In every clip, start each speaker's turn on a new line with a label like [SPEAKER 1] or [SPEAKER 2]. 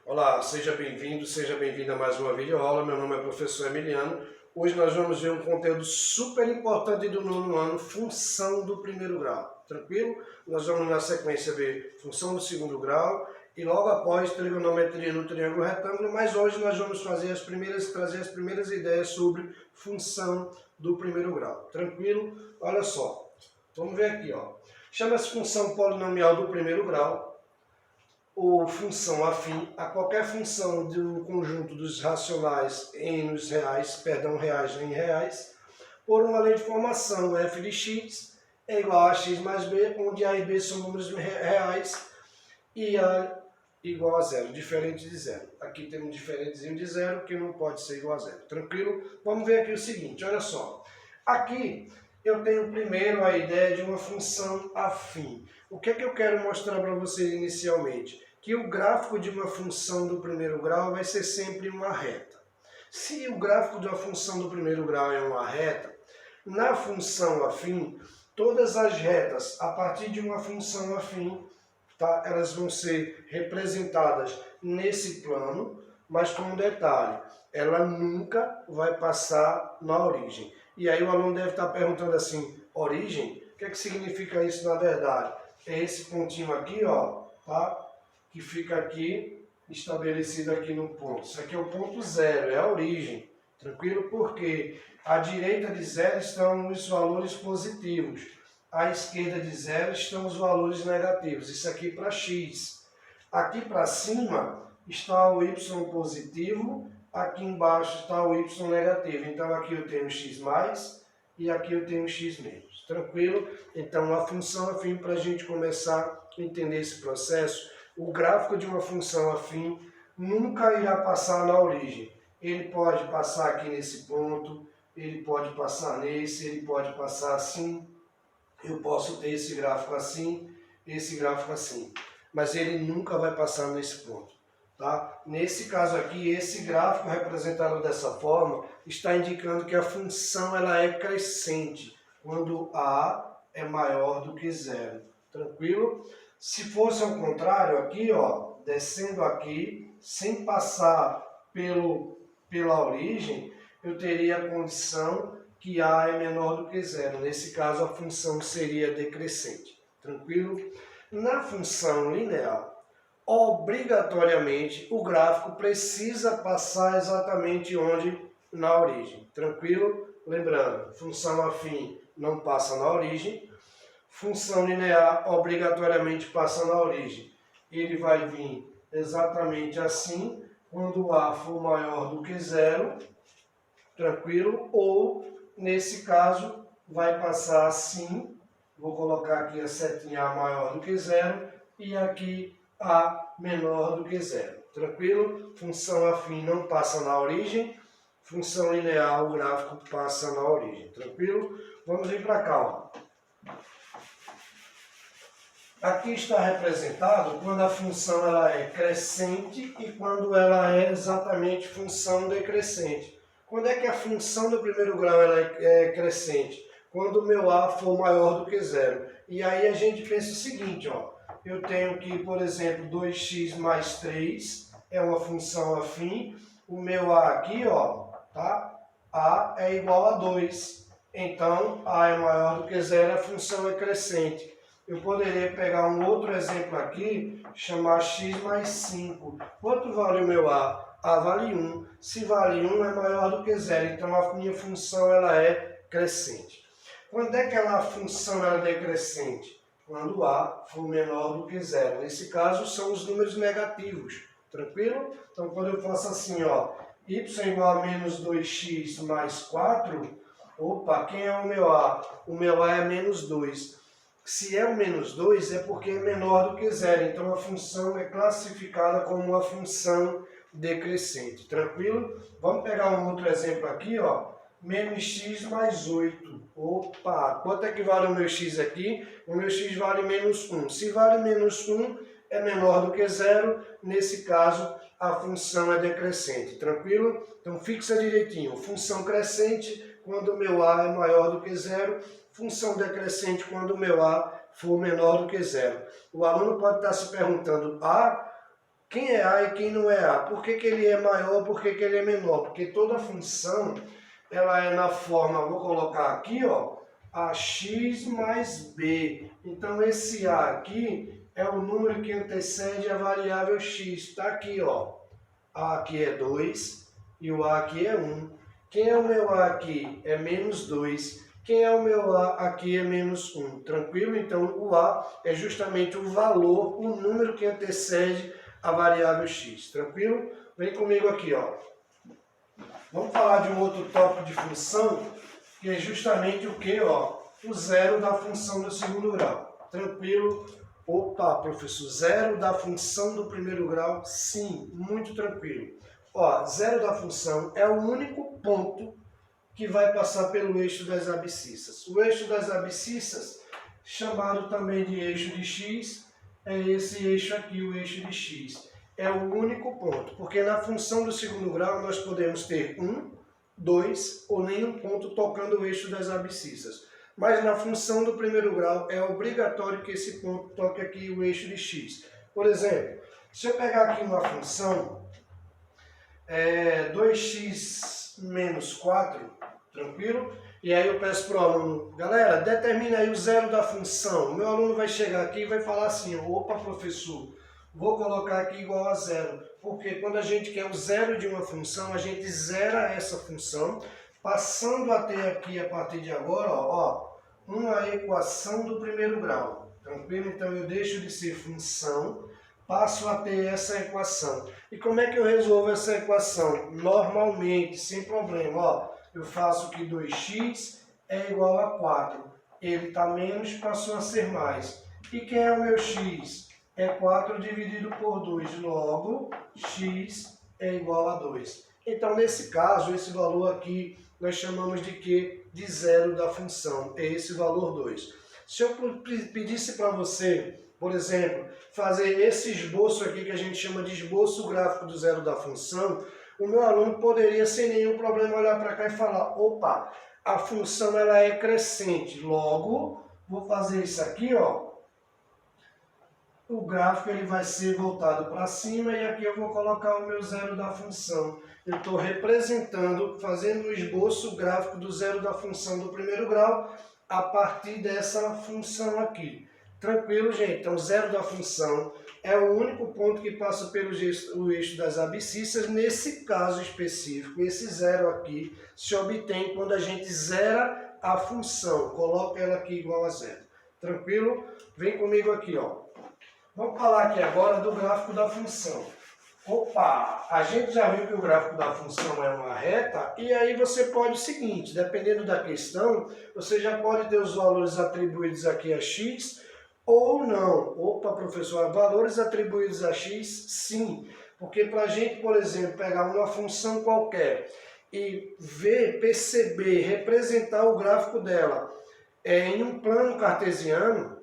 [SPEAKER 1] Olá, seja bem-vindo, seja bem-vinda a mais uma videoaula. Meu nome é professor Emiliano. Hoje nós vamos ver um conteúdo super importante do nono ano, função do primeiro grau. Tranquilo? Nós vamos na sequência ver função do segundo grau e logo após trigonometria no triângulo retângulo, mas hoje nós vamos trazer as primeiras ideias sobre função do primeiro grau. Tranquilo? Olha só, vamos ver aqui, ó. Chama-se função polinomial do primeiro grau, ou função afim a qualquer função de um conjunto dos racionais reais em reais, por uma lei de formação f de x é igual a x mais b, onde a e b são números reais e a igual a zero, diferente de zero. Aqui tem um diferentezinho de zero que não pode ser igual a zero. Tranquilo? Vamos ver aqui o seguinte, olha só. Aqui eu tenho primeiro a ideia de uma função afim. O que é que eu quero mostrar para vocês inicialmente? Que o gráfico de uma função do primeiro grau vai ser sempre uma reta. Se o gráfico de uma função do primeiro grau é uma reta, na função afim, todas as retas a partir de uma função afim, tá, elas vão ser representadas nesse plano, mas com um detalhe, ela nunca vai passar na origem. E aí o aluno deve estar perguntando assim, origem? O que é que significa isso na verdade? É esse pontinho aqui, ó, tá? Que fica aqui, estabelecido aqui no ponto. Isso aqui é o ponto zero, é a origem. Tranquilo? Porque à direita de zero estão os valores positivos. À esquerda de zero estão os valores negativos. Isso aqui para x. Aqui para cima está o y positivo, aqui embaixo está o y negativo. Então aqui eu tenho x mais e aqui eu tenho x menos. Tranquilo? Então a função afim, para a gente começar a entender esse processo, o gráfico de uma função afim nunca irá passar na origem. Ele pode passar aqui nesse ponto, ele pode passar nesse, ele pode passar assim. Eu posso ter esse gráfico assim, esse gráfico assim. Mas ele nunca vai passar nesse ponto. Tá? Nesse caso aqui, esse gráfico representado dessa forma está indicando que a função ela é crescente, quando A é maior do que zero. Tranquilo? Se fosse ao contrário aqui, ó, descendo aqui, sem passar pela origem, eu teria a condição que A é menor do que zero. Nesse caso, a função seria decrescente. Tranquilo? Na função linear, obrigatoriamente o gráfico precisa passar exatamente onde? Na origem. Tranquilo? Lembrando, função afim não passa na origem. Função linear obrigatoriamente passa na origem. Ele vai vir exatamente assim, quando A for maior do que zero, tranquilo? Ou, nesse caso, vai passar assim, vou colocar aqui a setinha A maior do que zero, e aqui A menor do que zero, tranquilo? Função afim não passa na origem, função linear, o gráfico passa na origem, tranquilo? Vamos vir para cá, ó. Aqui está representado quando a função ela é crescente e quando ela é exatamente função decrescente. Quando é que a função do primeiro grau ela é crescente? Quando o meu A for maior do que zero. E aí a gente pensa o seguinte, ó, eu tenho que, por exemplo, 2x mais 3 é uma função afim, o meu A aqui, ó, tá? A é igual a 2. Então, A é maior do que zero, a função é crescente. Eu poderia pegar um outro exemplo aqui, chamar x mais 5. Quanto vale o meu A? A vale 1. Se vale 1 é maior do que zero, então a minha função ela é crescente. Quando é que a função ela é decrescente? Quando A for menor do que zero. Nesse caso são os números negativos, tranquilo? Então quando eu faço assim, ó, y igual a menos 2x mais 4, opa, quem é o meu A? O meu A é menos 2. Se é o menos 2 é porque é menor do que zero, então a função é classificada como uma função decrescente, tranquilo? Vamos pegar um outro exemplo aqui, ó, menos x mais 8. Opa, quanto é que vale o meu x aqui? O meu x vale menos 1. Se vale menos 1, é menor do que zero, nesse caso a função é decrescente, tranquilo? Então fixa direitinho, função crescente quando o meu A é maior do que zero, função decrescente quando o meu A for menor do que zero. O aluno pode estar se perguntando, quem é A e quem não é A. Por que ele é maior, por que ele é menor? Porque toda função, ela é na forma, vou colocar aqui, ó, ax mais b. Então esse A aqui é o número que antecede a variável x. Está aqui, ó. A aqui é 2 e o A aqui é 1. Quem é o meu A aqui? É menos 2. Quem é o meu A aqui é menos 1. Tranquilo? Então o A é justamente o valor, o número que antecede a variável x. Tranquilo? Vem comigo aqui, ó. Vamos falar de um outro tópico de função, que é justamente o que, ó? O zero da função do segundo grau. Tranquilo? Opa, professor, zero da função do primeiro grau? Sim, muito tranquilo. Ó, zero da função é o único ponto que vai passar pelo eixo das abscissas. O eixo das abscissas, chamado também de eixo de x, é esse eixo aqui, o eixo de x. É o único ponto, porque na função do segundo grau nós podemos ter 1, 2 ou nenhum ponto tocando o eixo das abscissas. Mas na função do primeiro grau é obrigatório que esse ponto toque aqui o eixo de x. Por exemplo, se eu pegar aqui uma função 2x menos 4, tranquilo? E aí eu peço para o aluno, galera, determina aí o zero da função. O meu aluno vai chegar aqui e vai falar assim, opa, professor, vou colocar aqui igual a zero. Porque quando a gente quer o zero de uma função, a gente zera essa função, passando a ter aqui, a partir de agora, ó, uma equação do primeiro grau. Tranquilo? Então eu deixo de ser função, passo a ter essa equação. E como é que eu resolvo essa equação? Normalmente, sem problema. Ó, eu faço que 2x é igual a 4. Ele está menos, passou a ser mais. E quem é o meu x? É 4 dividido por 2. Logo, x é igual a 2. Então, nesse caso, esse valor aqui, nós chamamos de quê? De zero da função. É esse valor 2. Se eu pedisse para você, por exemplo, fazer esse esboço aqui que a gente chama de esboço gráfico do zero da função, o meu aluno poderia sem nenhum problema olhar para cá e falar, opa, a função ela é crescente, logo vou fazer isso aqui, ó. O gráfico ele vai ser voltado para cima e aqui eu vou colocar o meu zero da função. Eu estou representando, fazendo o esboço gráfico do zero da função do primeiro grau a partir dessa função aqui. Tranquilo, gente? Então, zero da função é o único ponto que passa pelo eixo das abscissas. Nesse caso específico, esse zero aqui se obtém quando a gente zera a função. Coloca ela aqui igual a zero. Tranquilo? Vem comigo aqui, ó. Vamos falar aqui agora do gráfico da função. Opa, a gente já viu que o gráfico da função é uma reta, e aí você pode o seguinte, dependendo da questão, você já pode ter os valores atribuídos aqui a x, ou não. Opa, professor, valores atribuídos a x, sim. Porque para a gente, por exemplo, pegar uma função qualquer e ver, perceber, representar o gráfico dela em um plano cartesiano,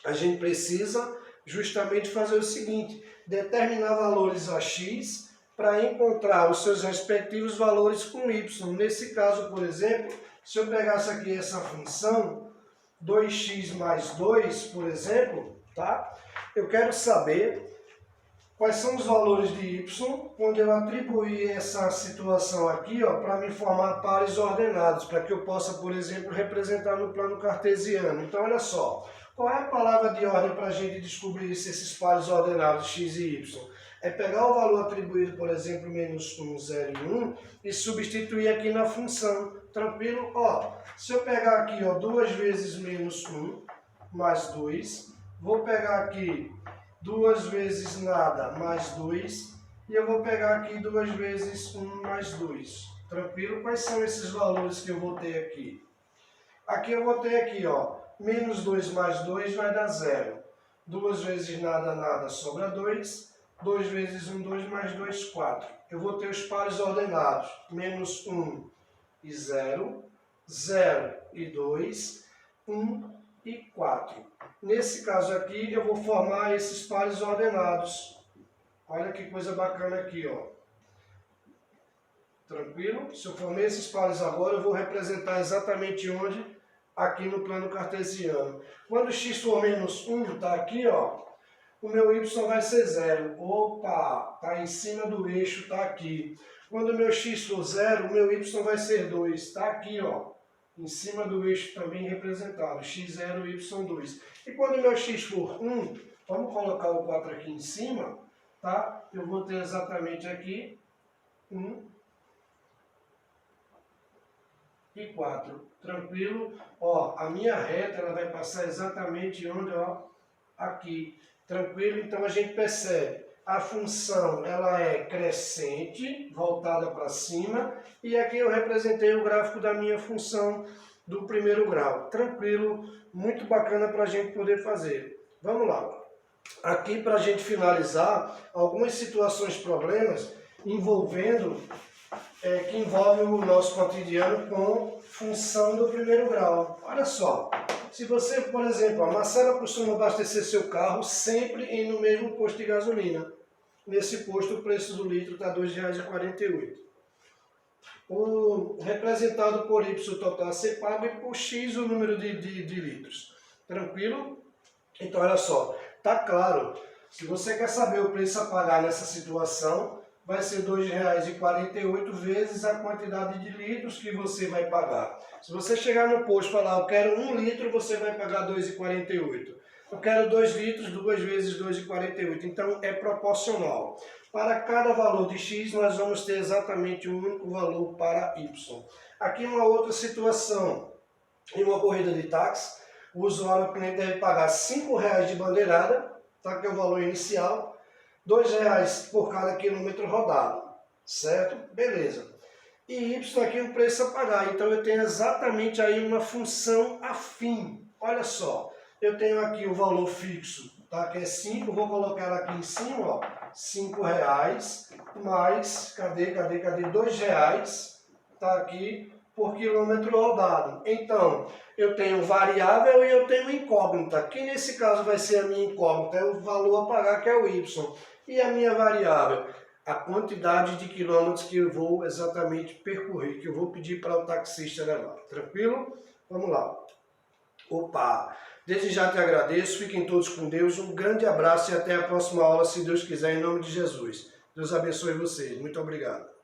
[SPEAKER 1] a gente precisa justamente fazer o seguinte, determinar valores a x para encontrar os seus respectivos valores com y. Nesse caso, por exemplo, se eu pegasse aqui essa função, 2x mais 2, por exemplo, tá? Eu quero saber quais são os valores de y quando eu atribuir essa situação aqui, ó, para me formar pares ordenados, para que eu possa, por exemplo, representar no plano cartesiano. Então, olha só, qual é a palavra de ordem para a gente descobrir se esses pares ordenados x e y? É pegar o valor atribuído, por exemplo, menos 1, 0 e 1, e substituir aqui na função. Tranquilo? Ó, se eu pegar aqui, ó, 2 vezes menos 1, mais 2, vou pegar aqui 2 vezes nada, mais 2, e eu vou pegar aqui 2 vezes 1, mais 2. Tranquilo? Quais são esses valores que eu vou ter aqui? Aqui eu vou ter aqui, ó, menos 2 mais 2 vai dar 0. 2 vezes nada, nada, sobra 2. 2 vezes 1, 2 mais 2, 4. Eu vou ter os pares ordenados, menos 1 e 0, 0 e 2, 1 e 4. Nesse caso aqui, eu vou formar esses pares ordenados. Olha que coisa bacana aqui, ó. Tranquilo? Se eu formei esses pares agora, eu vou representar exatamente onde? Aqui no plano cartesiano. Quando x for menos 1, está aqui, ó. o meu y vai ser 0. Opa, está em cima do eixo, está aqui. Quando o meu x for 0, o meu y vai ser 2. Está aqui, ó, em cima do eixo também representado, x0, y2. E quando o meu x for 1, vamos colocar o 4 aqui em cima, tá? Eu vou ter exatamente aqui 1 e 4. Tranquilo? Ó, a minha reta ela vai passar exatamente onde, ó, aqui. Tranquilo? Então a gente percebe, a função ela é crescente, voltada para cima, e aqui eu representei o gráfico da minha função do primeiro grau. Tranquilo? Muito bacana para a gente poder fazer. Vamos lá. Aqui para a gente finalizar, algumas situações, problemas envolvendo, que envolvem o nosso cotidiano com função do primeiro grau. Olha só. Se você, por exemplo, a Marcela costuma abastecer seu carro sempre no mesmo posto de gasolina. Nesse posto o preço do litro está R$ 2,48. O representado por Y total a ser pago e por X o número de litros. Tranquilo? Então olha só, tá claro. Se você quer saber o preço a pagar nessa situação, vai ser R$ 2,48 vezes a quantidade de litros que você vai pagar. Se você chegar no posto e falar, eu quero 1 litro, você vai pagar R$ 2,48. Eu quero 2 litros, 2 vezes R$ 2,48. Então é proporcional. Para cada valor de X, nós vamos ter exatamente um único valor para Y. Aqui uma outra situação. Em uma corrida de táxi, o usuário, o cliente deve pagar R$ 5,00 de bandeirada, tá? Que é o valor inicial. R$ 2,00 por cada quilômetro rodado, certo? Beleza. E Y aqui é o preço a pagar, então eu tenho exatamente aí uma função afim. Olha só, eu tenho aqui o valor fixo, tá? Que é 5, vou colocar aqui em cima, ó, R$ 5,00 mais, cadê? R$ 2,00, tá aqui, por quilômetro rodado. Então, eu tenho variável e eu tenho incógnita, que nesse caso vai ser a minha incógnita, é o valor a pagar, que é o Y. E a minha variável, a quantidade de quilômetros que eu vou exatamente percorrer, que eu vou pedir para o taxista levar. Tranquilo? Vamos lá. Opa! Desde já te agradeço, fiquem todos com Deus, um grande abraço e até a próxima aula, se Deus quiser, em nome de Jesus. Deus abençoe vocês. Muito obrigado.